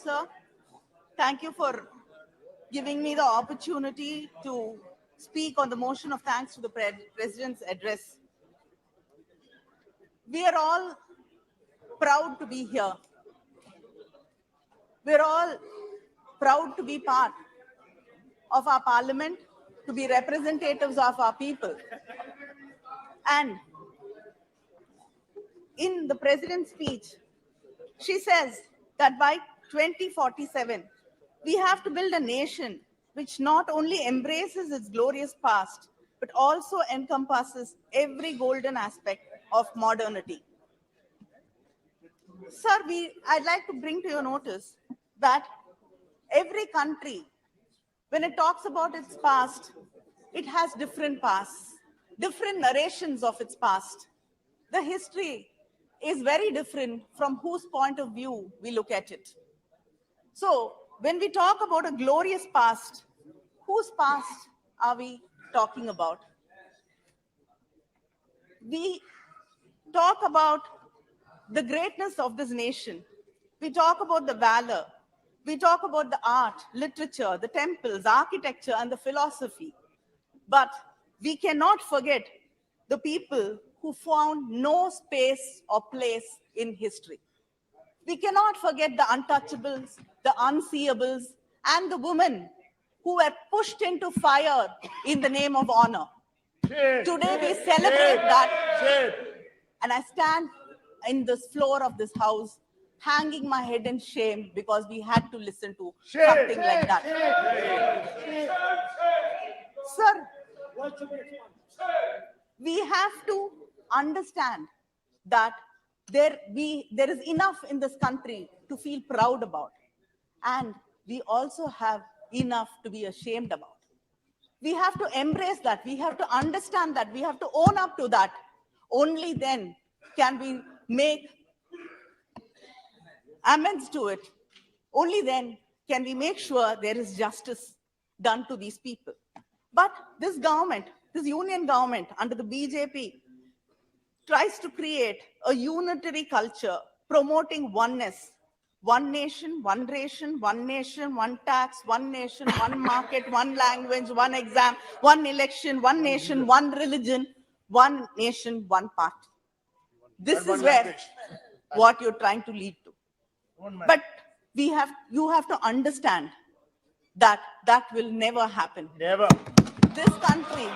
sir. Thank you for giving me the opportunity to speak on the motion of thanks to the President's address. We are all proud to be here. We're all proud to be part of our parliament, to be representatives of our people. And in the President's speech, she says that by 2047, we have to build a nation which not only embraces its glorious past, but also encompasses every golden aspect of modernity. Sir, I'd like to bring to your notice that every country, when it talks about its past, it has different pasts, different narrations of its past. The history is very different from whose point of view we look at it. So when we talk about a glorious past, whose past are we talking about? We talk about the greatness of this nation. We talk about the valor. We talk about the art, literature, the temples, architecture, and the philosophy. But we cannot forget the people who found no space or place in history. We cannot forget the untouchables, the unseeables, and the women who were pushed into fire in the name of honor. Today we celebrate that. And I stand in this floor of this house, hanging my head in shame because we had to listen to something like that. Sir, we have to understand that there is enough in this country to feel proud about. And we also have enough to be ashamed about. We have to embrace that. We have to understand that. We have to own up to that. Only then can we make amends to it. Only then can we make sure there is justice done to these people. But this government, this union government under the BJP, tries to create a unitary culture promoting oneness. One nation, one ration, one nation, one tax, one nation, one market, one language, one exam, one election, one nation, one religion, one nation, one party. This is where what you're trying to lead to. But you have to understand that that will never happen. Never. This country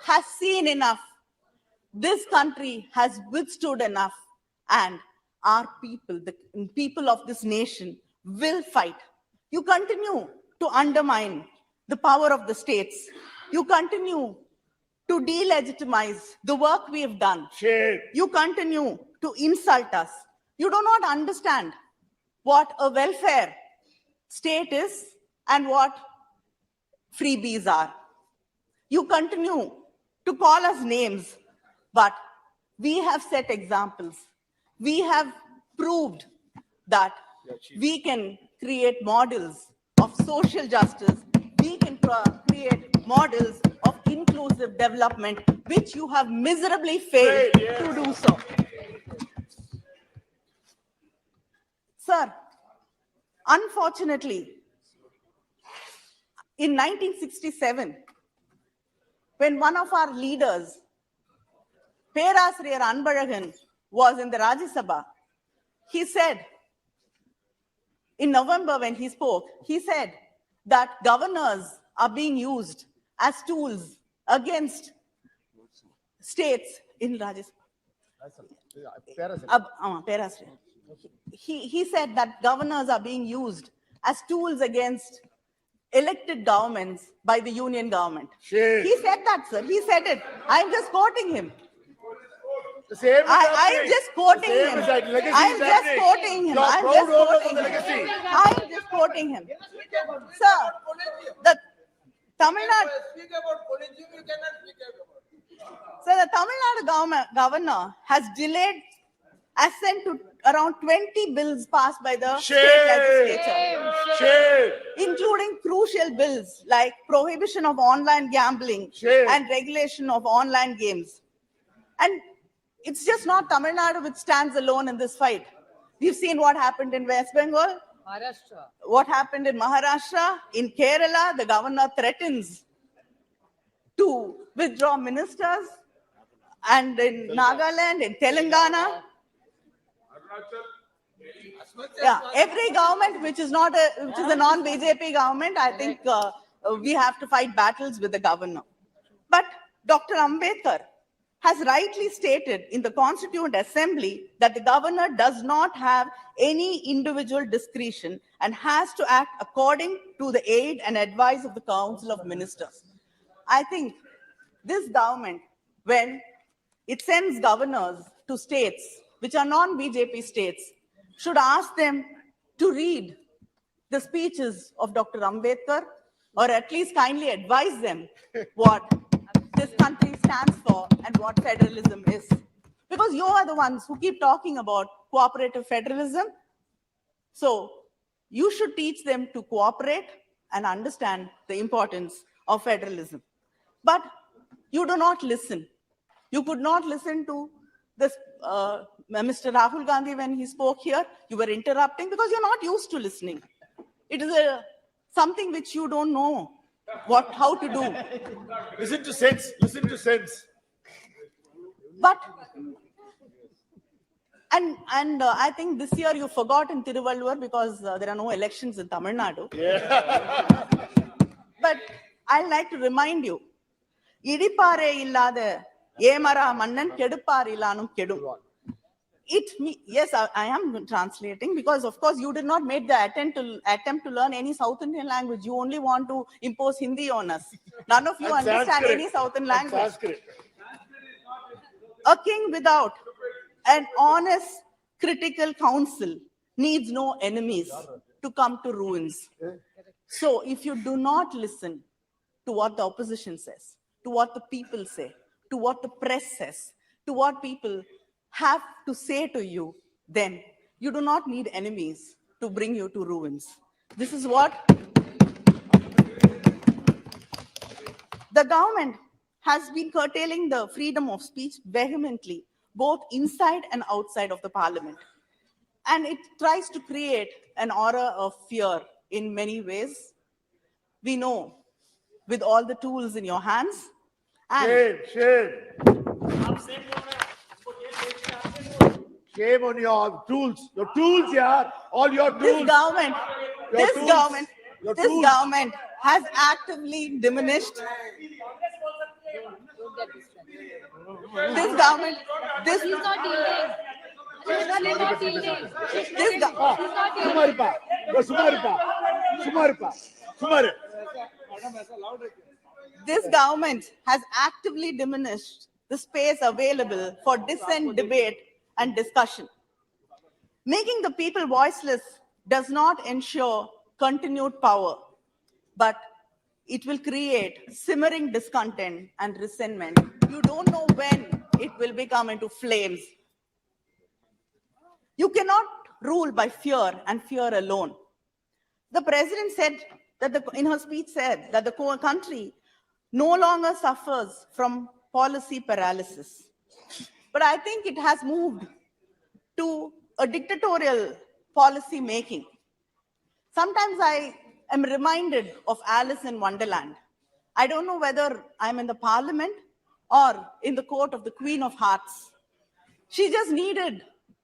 has seen enough. This country has withstood enough, and our people, the people of this nation, will fight. You continue to undermine the power of the states. You continue to delegitimize the work we have done. Shame. You continue to insult us. You do not understand what a welfare state is and what freebies are. You continue to call us names, but we have set examples. We have proved that we can create models of social justice. We can create models of inclusive development, which you have miserably failed to do so. Sir, unfortunately, in 1967, when one of our leaders, Perasriyar Anbalagan, was in the Rajya Sabha, he said, in November when he spoke, he said that governors are being used as tools against states in Rajya Sabha. He said that governors are being used as tools against elected governments by the union government. Shame. He said that, sir. He said it. I'm just quoting him. The same is I'm just quoting him. I'm just quoting him. I'm just quoting him. I'm just quoting him. Sir, the Tamil Nadu. Speak about policy, you cannot speak about. So the Tamil Nadu governor has delayed assent to around 20 bills passed by the state legislature, including crucial bills like prohibition of online gambling and regulation of online games. And it's just not Tamil Nadu which stands alone in this fight. We've seen what happened in West Bengal, Maharashtra. what happened in Maharashtra. In Kerala, the governor threatens to withdraw ministers. And in Nagaland, in Telangana, yeah, every government which is a non-BJP government, I think we have to fight battles with the governor. But Dr. Ambedkar has rightly stated in the Constituent Assembly that the governor does not have any individual discretion and has to act according to the aid and advice of the Council of Ministers. I think this government, when it sends governors to states which are non-BJP states, should ask them to read the speeches of Dr. Ambedkar, or at least kindly advise them what this country stands for and what federalism is. Because you are the ones who keep talking about cooperative federalism. So you should teach them to cooperate and understand the importance of federalism. But you do not listen. You could not listen to this, Mr. Rahul Gandhi when he spoke here. You were interrupting because you're not used to listening. It is something which you don't know how to do. Listen to sense. Listen to sense. But and I think this year you forgot in Tiruvallur because there are no elections in Tamil Nadu. Yeah. But I'd like to remind you, idipare illada ஏமரா மன்னன் கெடுப்பார் இல்லானும் கெடும். Yes, I am translating because, of course, you did not make the attempt to learn any South Indian language. You only want to impose Hindi on us. None of you understand Sanskrit. any South Indian language. Sanskrit. A king without an honest critical council needs no enemies to come to ruins. So if you do not listen to what the opposition says, to what the people say, to what the press says, to what people have to say to you, then you do not need enemies to bring you to ruins. This is what the government has been curtailing the freedom of speech vehemently, both inside and outside of the parliament. And it tries to create an aura of fear in many ways. We know with all the tools in your hands. And Shame. Shame on your tools. Your tools, yeah. All your tools. this government Your tools. has actively diminished. This government, this He's not yielding. He's not yielding. this go- Sumaripa. Sumari. this government has actively diminished the space available for dissent, debate, and discussion. Making the people voiceless does not ensure continued power, but it will create simmering discontent and resentment. You don't know when it will become into flames. You cannot rule by fear and fear alone. The president said that in her speech said that the country no longer suffers from policy paralysis. But I think it has moved to a dictatorial policy making. Sometimes I am reminded of Alice in Wonderland. I don't know whether I'm in the parliament or in the court of the Queen of Hearts. She just needed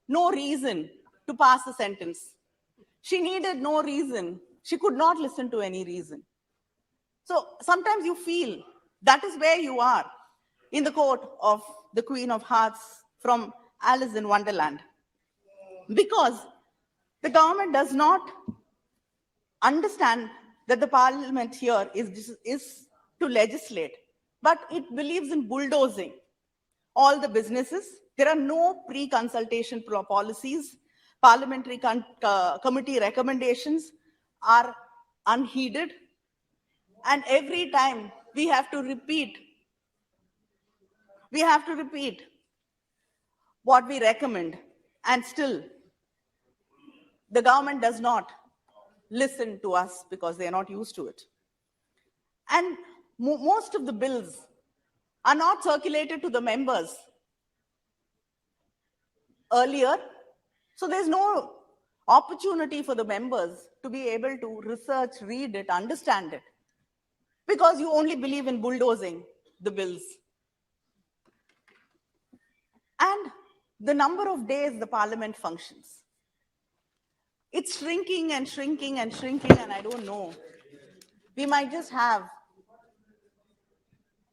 no reason to pass a sentence. She needed no reason. She could not listen to any reason. So sometimes you feel that is where you are, in the court of the Queen of Hearts from Alice in Wonderland. Because the government does not understand that the parliament here is to legislate, but it believes in bulldozing all the businesses. There are no pre-consultation policies. Parliamentary committee recommendations are unheeded. And every time we have to repeat what we recommend, and still the government does not listen to us because they are not used to it. And most of the bills are not circulated to the members. Earlier, So there's no opportunity for the members to be able to research, read it, understand it, because you only believe in bulldozing the bills. And the number of days the parliament functions, it's shrinking and shrinking and shrinking, and I don't know. We might just have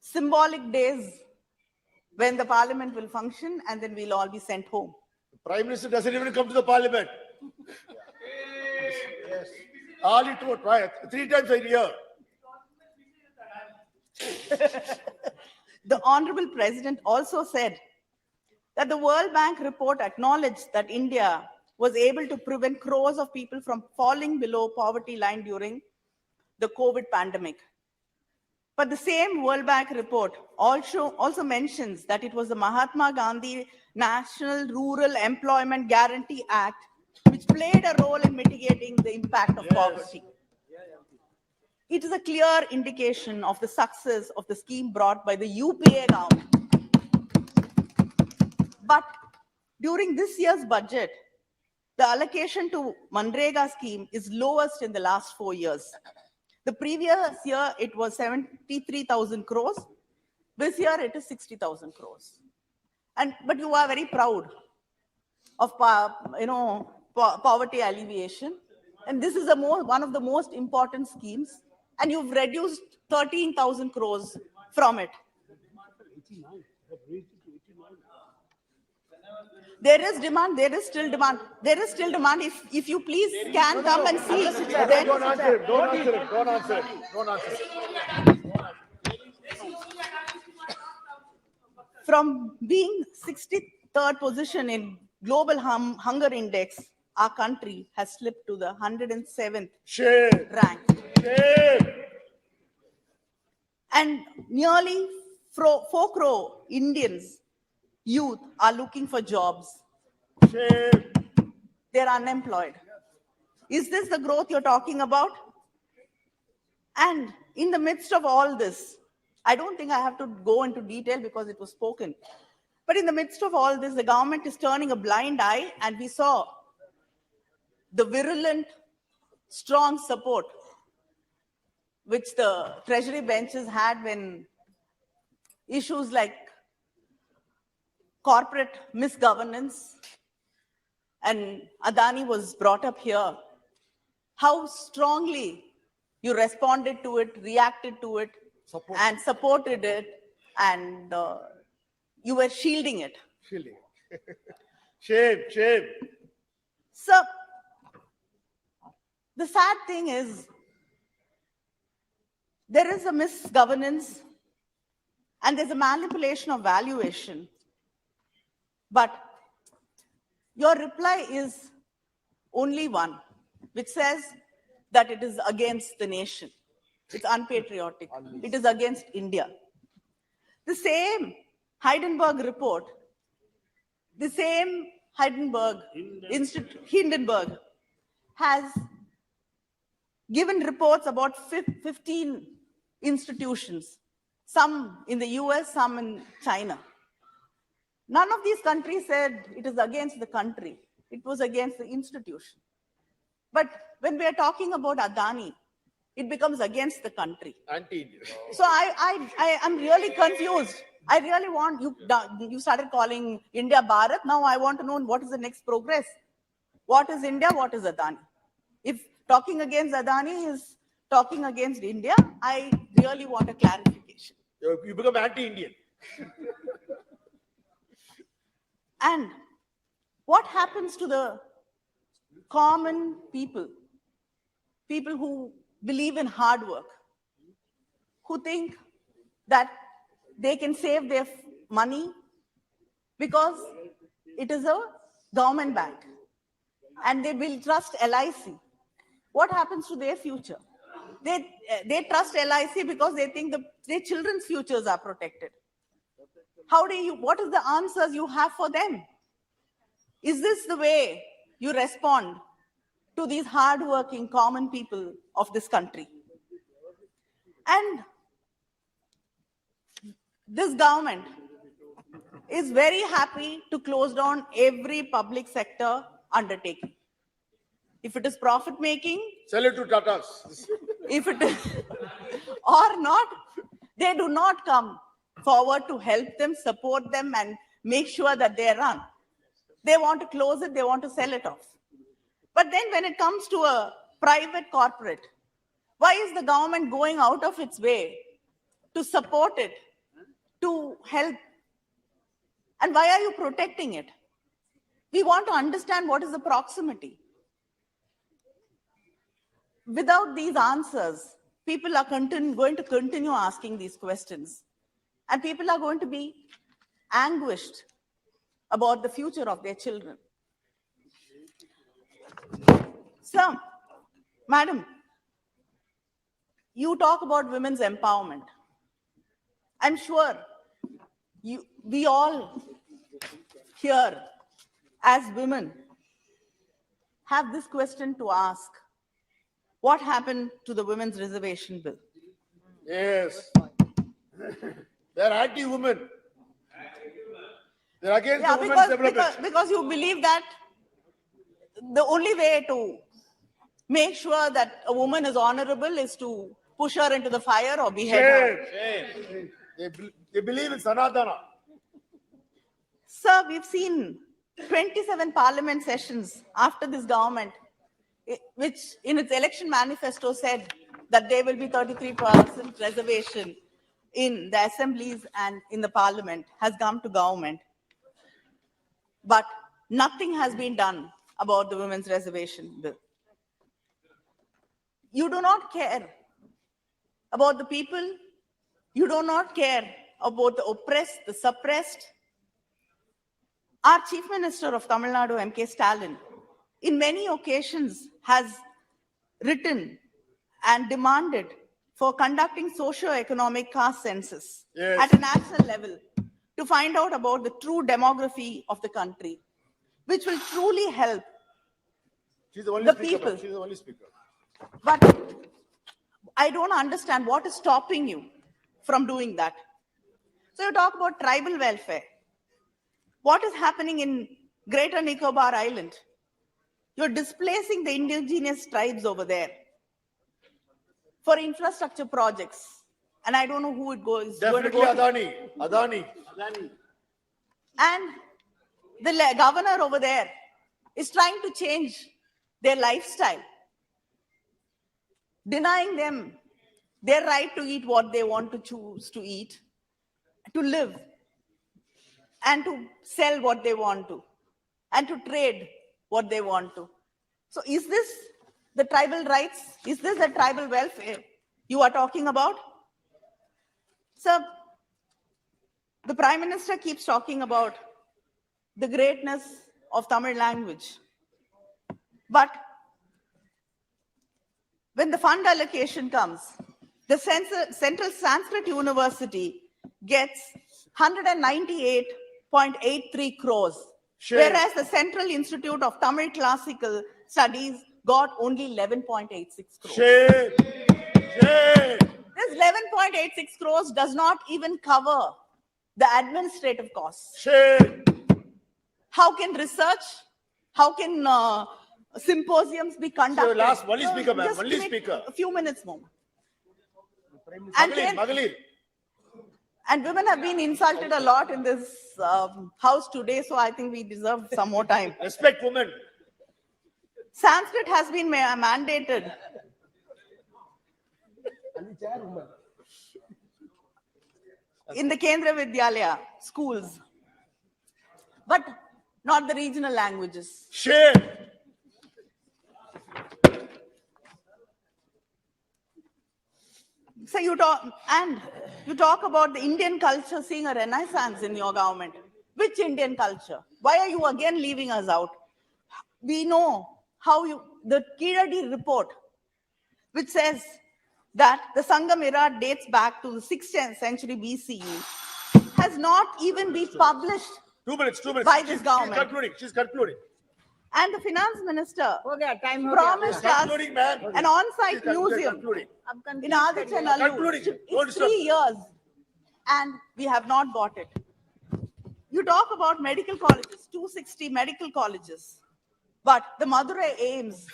symbolic days when the parliament will function, and then we'll all be sent home. Prime Minister doesn't even come to the parliament. Yes. All it would, right? 3 times a year. The Honorable President also said that the World Bank report acknowledged that India was able to prevent crores of people from falling below poverty line during the COVID pandemic. But the same World Bank report also mentions that it was the Mahatma Gandhi National Rural Employment Guarantee Act which played a role in mitigating the impact of poverty. It is a clear indication of the success of the scheme brought by the UPA government. But during this year's budget, the allocation to Manrega scheme is lowest in the last 4 years. The previous year, it was 73,000 crores. This year, it is 60,000 crores. But you are very proud of poverty alleviation. And this is one of the most important schemes. And you've reduced 13,000 crores from it. There is demand, there is still demand. There is still demand. If you please can come and see. Then, Don't answer him. Don't answer him. Don't answer him. Don't answer him. from being 63rd position in global hunger index, our country has slipped to the 107th Shame. rank. Shame. And nearly 4 crore Indians, youth, are looking for jobs. Shame. They're unemployed. Is this the growth you're talking about? And in the midst of all this, I don't think I have to go into detail because it was spoken. But in the midst of all this, the government is turning a blind eye, and we saw the virulent, strong support which the treasury benches had when issues like corporate misgovernance and Adani was brought up here. How strongly you responded to it, reacted to it, and supported it, and you were shielding it. Shame. Shame. Shame. So, the sad thing is, there is a misgovernance and there's a manipulation of valuation. But your reply is only one, which says that it is against the nation. It's unpatriotic. It is against India. The same Hindenburg report, the same Hindenburg has given reports about 15 institutions, some in the US, some in China. None of these countries said it is against the country. It was against the institution. But when we are talking about Adani, it becomes against the country. Anti-Indian. So I'm really confused. I really want you started calling India Bharat. Now I want to know what is the next progress. What is India? What is Adani? If talking against Adani is talking against India, I really want a clarification. You become anti-Indian. And what happens to the common people who believe in hard work, who think that they can save their money because it is a government bank and they will trust LIC? What happens to their future? They trust LIC because they think their children's futures are protected. What is the answers you have for them? Is this the way you respond to these hardworking common people of this country? And this government is very happy to close down every public sector undertaking. If it is profit making, Sell it to Tatas. if it is or not, they do not come forward to help them, support them, and make sure that they run. They want to close it, they want to sell it off. But then when it comes to a private corporate, why is the government going out of its way to support it, to help? And why are you protecting it? We want to understand what is the proximity. Without these answers, people are going to continue asking these questions. And people are going to be anguished about the future of their children. So, madam, you talk about women's empowerment. I'm sure we all here as women have this question to ask. What happened to the women's reservation bill? Yes. They're anti-women. They're against the women's development. Because you believe that the only way to make sure that a woman is honorable is to push her into the fire or behead her. Shame. They believe in Sanatana. Sir, we've seen 27 parliament sessions after this government, which in its election manifesto said that there will be 33% reservation in the assemblies and in the parliament, has come to government. But nothing has been done about the women's reservation bill. You do not care about the people. You do not care about the oppressed, the suppressed. Our Chief Minister of Tamil Nadu, DMK Stalin, in many occasions has written and demanded for conducting socio-economic caste census at a national level to find out about the true demography of the country, which will truly help She's the only the speaker. people. She's the only speaker. But I don't understand what is stopping you from doing that. So you talk about tribal welfare. What is happening in Greater Nicobar Island? You're displacing the indigenous tribes over there for infrastructure projects. And I don't know who it goes. Definitely Adani. And the governor over there is trying to change their lifestyle, denying them their right to eat what they want to choose to eat, to live, and to sell what they want to, and to trade what they want to. So is this the tribal rights? Is this the tribal welfare you are talking about? Sir, the Prime Minister keeps talking about the greatness of Tamil language. But when the fund allocation comes, the Central Sanskrit University gets 198.83 crores, whereas the Central Institute of Tamil Classical Studies got only 11.86 crores. Shame. This 11.86 crores does not even cover the administrative costs. Shame. How can research, how can symposiums be conducted? So last, only speaker, ma'am, Just only give me speaker. A few minutes more. And Magalir. And women have been insulted a lot in this house today, so I think we deserve some more time. Respect women. Sanskrit has been mandated. In the Kendra Vidyalaya schools, but not the regional languages. Shame. So you talk about the Indian culture seeing a renaissance in your government. Which Indian culture? Why are you again leaving us out? We know how the Kiradi report, which says that the Sangam era dates back to the 6th century BCE, has not even been published 2 minutes. by this government. She's concluding. And the finance minister time promised us Concluding, ma'am. an on-site museum Concluding. in Adichanallu. Concluding. It's 3 years, and we have not got it. You talk about medical colleges, 260 medical colleges. But the Madurai aims,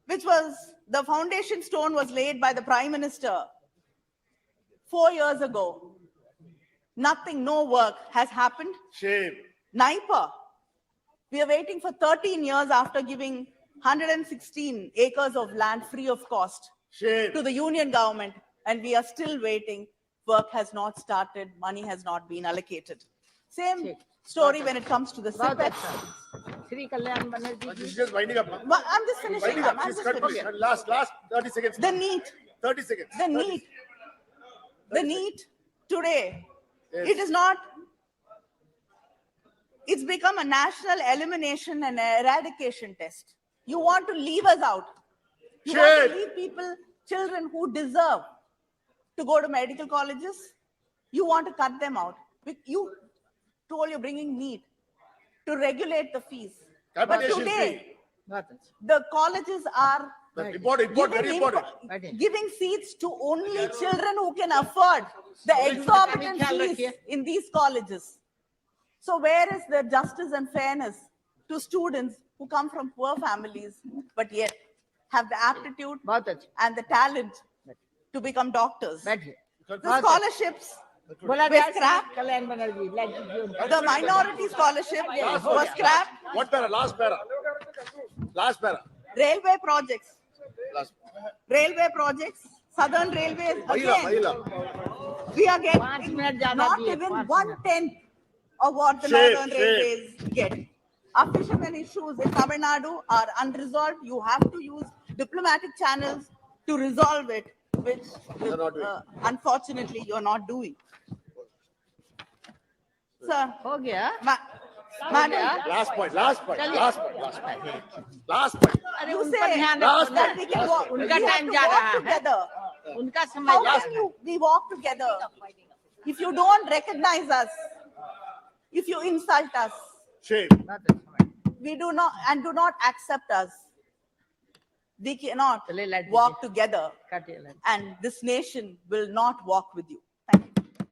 which was the foundation stone was laid by the Prime Minister 4 years ago. Nothing, no work has happened. Shame. Naipa, we are waiting for 13 years after giving 116 acres of land free of cost Shame. to the union government, and we are still waiting. Work has not started, money has not been allocated. Same story when it comes to the बहुत CPET. अच्छा Shri Kalyan Banerjee This ji is just winding up. ma'am. I'm just finishing. Winding ma'am. up. I'm Please just cut, please. finishing. Last 30 seconds. The NEET, 30 seconds. the 30 NEET, the NEET today, Yes. it is not, it's become a national elimination and eradication test. You want to leave us out. You want Shame. to leave people, children who deserve to go to medical colleges. You want to cut them out. You told you're bringing NEET to regulate the fees. But Capitation today, बहुत अच्छा the colleges are But important, very important. giving seats to only children who can afford the exorbitant ख्याल fees रखिए। in these colleges. So where is the justice and fairness to students who come from poor families, but yet have the aptitude बहुत अच्छा and the talent to become doctors? बैठिए The scholarships, बोला With जाए scrap. Shri Kalyan Banerjee like जी उनका the minority scholarship was scrapped. What para? Last para. Last para. Railway projects, Last. Southern Railways, Mahila, again, Mahila. we are 5 getting minute ज्यादा not दिए, even 5 1/10 of what the Shame, Northern shame. Railways get. Our fishermen issues in Tamil Nadu are unresolved. You have to use diplomatic channels to resolve it, which You're not doing. unfortunately you're not doing. Sir, हो गया madam, Last point. Last point. चलिए। Last point. Last point. Last point. अरे you उन say पर ध्यान last रखो that ना we can walk, उनका we have टाइम to जा walk रहा है together. उनका समय How जा can रहा है we walk together if you don't recognize us, if you insult us, Shame. बहुत अच्छा we do not accept us, we cannot चलिए लाइट walk together, काटिए light and this nation will not walk with you.